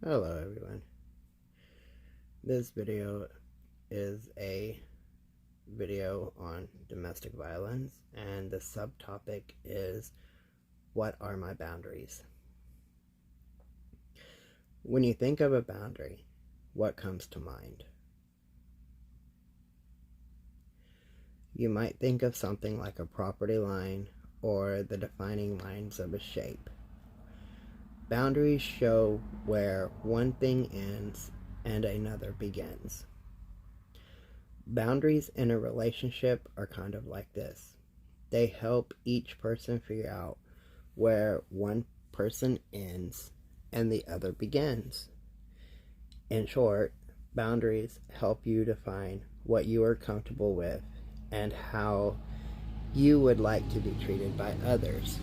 Hello everyone. This video is a video on domestic violence, and the subtopic is, what are my boundaries? When you think of a boundary, what comes to mind? You might think of something like a property line or the defining lines of a shape. Boundaries show where one thing ends and another begins. Boundaries in a relationship are kind of like this. They help each person figure out where one person ends and the other begins. In short, boundaries help you define what you are comfortable with and how you would like to be treated by others.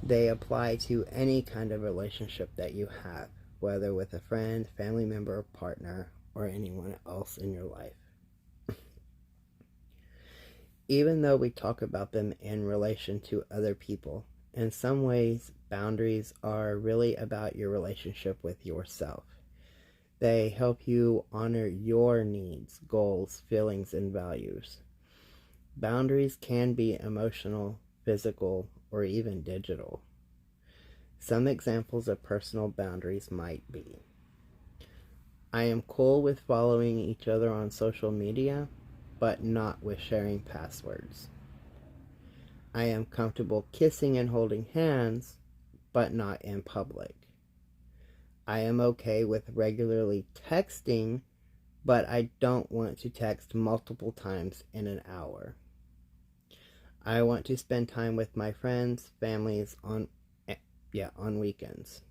They apply to any kind of relationship that you have, whether with a friend, family member, partner, or anyone else in your life. Even though we talk about them in relation to other people, in some ways, boundaries are really about your relationship with yourself. They help you honor your needs, goals, feelings, and values. Boundaries can be emotional, physical, or even digital. Some examples of personal boundaries might be: I am cool with following each other on social media, but not with sharing passwords. I am comfortable kissing and holding hands, but not in public. I am okay with regularly texting, but I don't want to text multiple times in an hour. I want to spend time with my friends, families on weekends.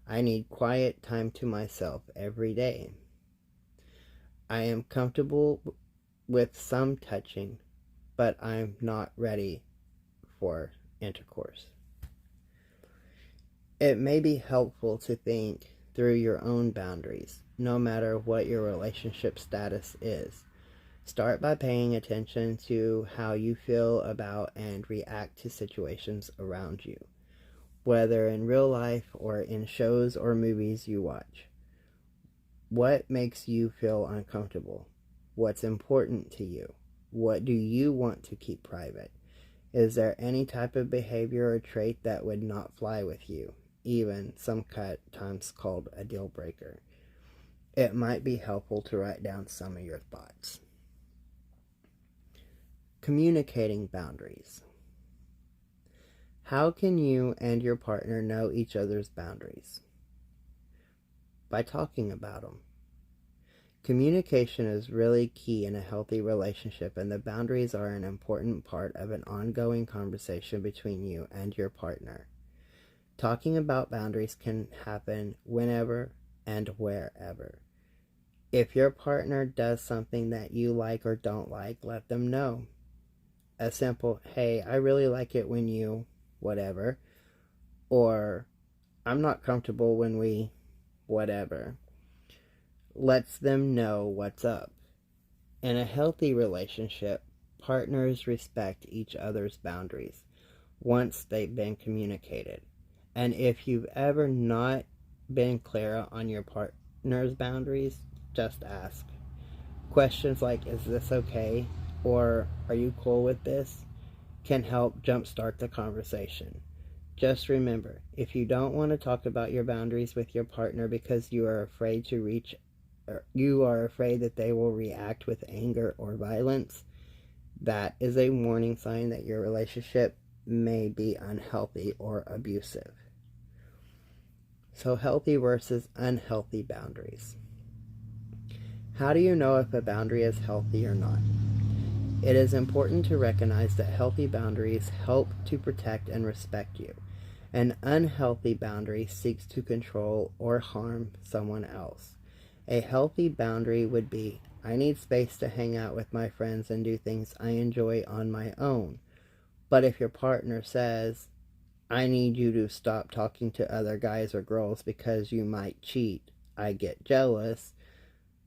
I need quiet time to myself every day. I am comfortable with some touching, but I'm not ready for intercourse. It may be helpful to think through your own boundaries, no matter what your relationship status is. Start by paying attention to how you feel about and react to situations around you, whether in real life or in shows or movies you watch. What makes you feel uncomfortable? What's important to you? What do you want to keep private? Is there any type of behavior or trait that would not fly with you, even sometimes called a deal breaker? It might be helpful to write down some of your thoughts. Communicating boundaries. How can you and your partner know each other's boundaries? By talking about them. Communication is really key in a healthy relationship, and the boundaries are an important part of an ongoing conversation between you and your partner. Talking about boundaries can happen whenever and wherever. If your partner does something that you like or don't like, let them know. A simple, hey, I really like it when you, whatever, or I'm not comfortable when we, whatever, lets them know what's up. In a healthy relationship, partners respect each other's boundaries once they've been communicated. And if you've ever not been clear on your partner's boundaries, just ask. Questions like, is this okay? Or, are you cool with this? Can help jumpstart the conversation. Just remember, if you don't want to talk about your boundaries with your partner because you are afraid that they will react with anger or violence, that is a warning sign that your relationship may be unhealthy or abusive. So, healthy versus unhealthy boundaries. How do you know if a boundary is healthy or not? It is important to recognize that healthy boundaries help to protect and respect you. An unhealthy boundary seeks to control or harm someone else. A healthy boundary would be, I need space to hang out with my friends and do things I enjoy on my own. But if your partner says, I need you to stop talking to other guys or girls because you might cheat, I get jealous,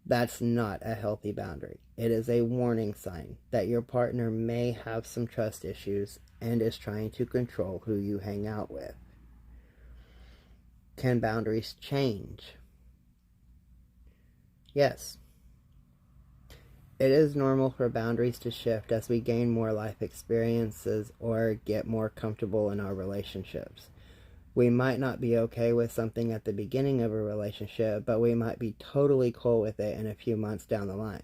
that's not a healthy boundary. It is a warning sign that your partner may have some trust issues and is trying to control who you hang out with. Can boundaries change? Yes. It is normal for boundaries to shift as we gain more life experiences or get more comfortable in our relationships. We might not be okay with something at the beginning of a relationship, but we might be totally cool with it in a few months down the line.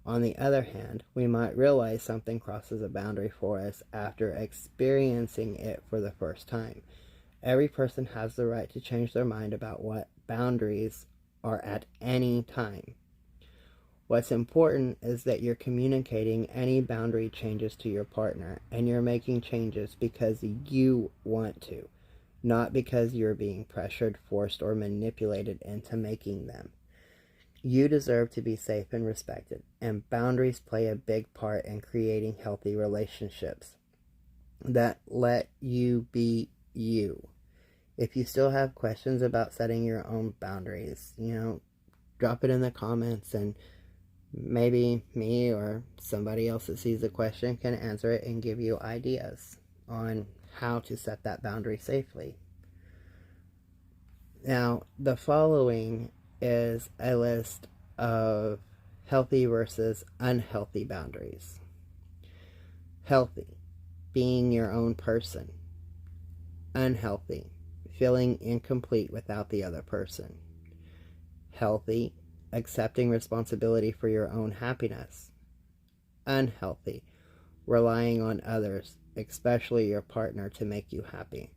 On the other hand, we might realize something crosses a boundary for us after experiencing it for the first time. Every person has the right to change their mind about what boundaries are at any time. What's important is that you're communicating any boundary changes to your partner, and you're making changes because you want to, not because you're being pressured, forced, or manipulated into making them. You deserve to be safe and respected, and boundaries play a big part in creating healthy relationships that let you be you. If you still have questions about setting your own boundaries, drop it in the comments, and maybe me or somebody else that sees the question can answer it and give you ideas on how to set that boundary safely. Now, the following is a list of healthy versus unhealthy boundaries. Healthy, being your own person. Unhealthy, feeling incomplete without the other person. Healthy, accepting responsibility for your own happiness. Unhealthy, relying on others, especially your partner, to make you happy.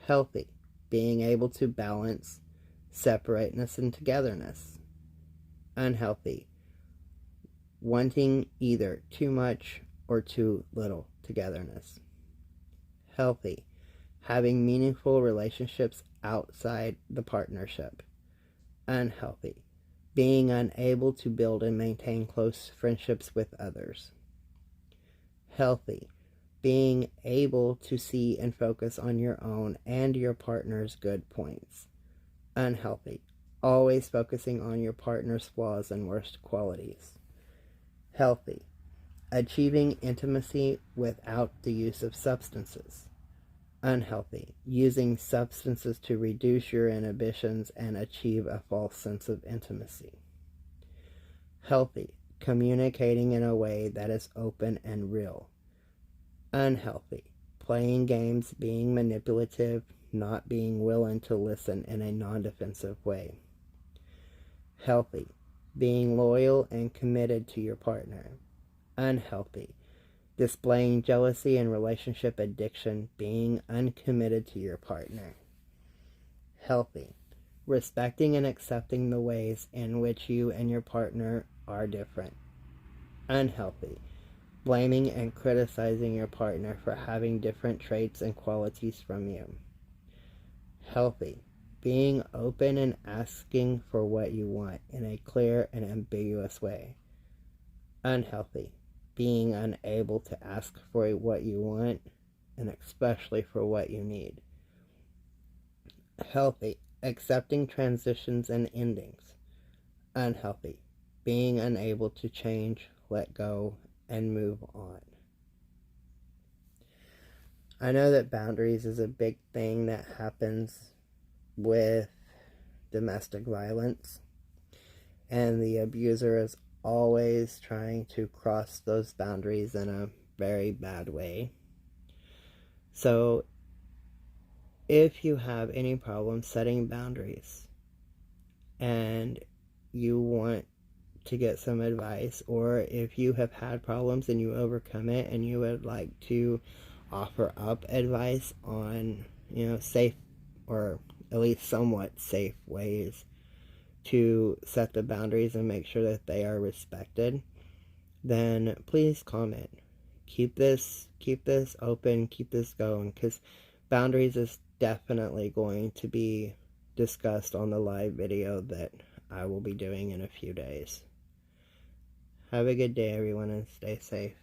Healthy, being able to balance separateness and togetherness. Unhealthy, wanting either too much or too little togetherness. Healthy, having meaningful relationships outside the partnership. Unhealthy, being unable to build and maintain close friendships with others. Healthy, being able to see and focus on your own and your partner's good points. Unhealthy, always focusing on your partner's flaws and worst qualities. Healthy, achieving intimacy without the use of substances. Unhealthy, using substances to reduce your inhibitions and achieve a false sense of intimacy. Healthy, communicating in a way that is open and real. Unhealthy, playing games, being manipulative, not being willing to listen in a non-defensive way. Healthy, being loyal and committed to your partner. Unhealthy, displaying jealousy and relationship addiction, being uncommitted to your partner. Healthy, respecting and accepting the ways in which you and your partner are different. Unhealthy, blaming and criticizing your partner for having different traits and qualities from you. Healthy, being open and asking for what you want in a clear and ambiguous way. Unhealthy, being unable to ask for what you want and especially for what you need. Healthy, accepting transitions and endings. Unhealthy, being unable to change, let go, and move on. I know that boundaries is a big thing that happens with domestic violence, and the abuser is always trying to cross those boundaries in a very bad way. So if you have any problem setting boundaries and you want to get some advice, or if you have had problems and you overcome it and you would like to offer up advice on, safe or at least somewhat safe ways to set the boundaries and make sure that they are respected, then please comment. Keep this open, keep this going, because boundaries is definitely going to be discussed on the live video that I will be doing in a few days. Have a good day, everyone, and stay safe.